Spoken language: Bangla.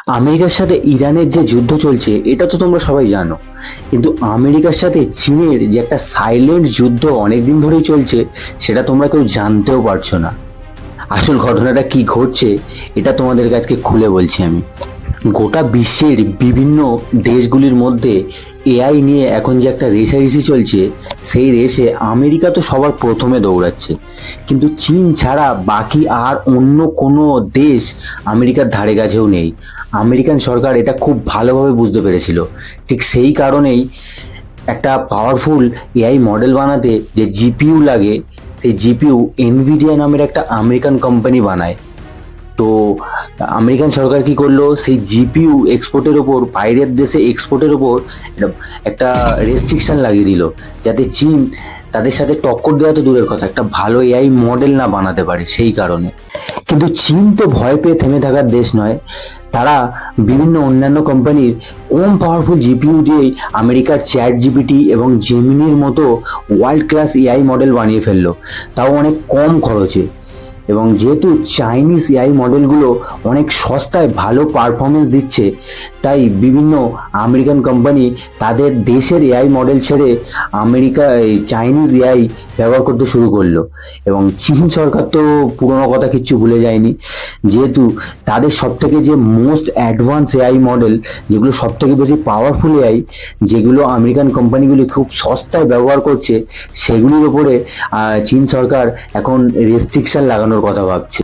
আমেরিকার সাথে ইরানের যে যুদ্ধ চলছে এটা তো তোমরা সবাই জানো, কিন্তু আমেরিকার সাথে চীনের যে একটা সাইলেন্ট যুদ্ধ অনেকদিন ধরেই চলছে সেটা তোমরা কেউ জানতেও পারছো না। আসল ঘটনাটা কি ঘটছে এটা তোমাদের কাছে খুলে বলছি আমি। গোটা বিশ্বের বিভিন্ন দেশগুলির মধ্যে এআই নিয়ে এখন যে একটা রেষারেষি চলছে, সেই রেসে আমেরিকা তো সবার প্রথমে দৌড়াচ্ছে, কিন্তু চীন ছাড়া বাকি আর অন্য কোনো দেশ আমেরিকার ধারে কাছেও নেই। আমেরিকান সরকার এটা খুব ভালোভাবে বুঝতে পেরেছিল। ঠিক সেই কারণেই একটা পাওয়ারফুল এআই মডেল বানাতে যে জিপিইউ লাগে, সেই জিপিইউ এনভিডিয়া নামের একটা আমেরিকান কোম্পানি বানায়। তো আমেরিকান সরকার কি করলো, সেই জিপিইউ এক্সপোর্টের ওপর, বাইরের দেশে এক্সপোর্টের ওপর একটা রেস্ট্রিকশন লাগিয়ে দিল, যাতে চীন তাদের সাথে টক্কর দেওয়া তো দূরের কথা, একটা ভালো এআই মডেল না বানাতে পারে সেই কারণে। কিন্তু চীন তো ভয় পেয়ে থেমে থাকার দেশ নয়। তারা বিভিন্ন অন্যান্য কোম্পানির কম পাওয়ারফুল জিপিইউ দিয়েই আমেরিকার চ্যাট জিপিটি এবং জেমিনির মতো ওয়ার্ল্ড ক্লাস এআই মডেল বানিয়ে ফেললো, তাও অনেক কম খরচে। এবং যেহেতু চাইনিজ এআই মডেলগুলো অনেক সস্তায় ভালো পারফরমেন্স দিচ্ছে, তাই বিভিন্ন আমেরিকান কোম্পানি তাদের দেশের এআই মডেল ছেড়ে চাইনিজ এআই ব্যবহার করতে শুরু করলো। এবং চীন সরকার তো পুরোনো কথা কিচ্ছু ভুলে যায়নি, যেহেতু তাদের সব থেকে যে মোস্ট অ্যাডভান্স এআই মডেল, যেগুলো সব থেকে বেশি পাওয়ারফুল এআই, যেগুলো আমেরিকান কোম্পানিগুলি খুব সস্তায় ব্যবহার করছে, সেগুলির ওপরে চীন সরকার এখন রেস্ট্রিকশন লাগানোর কথা ভাবছে।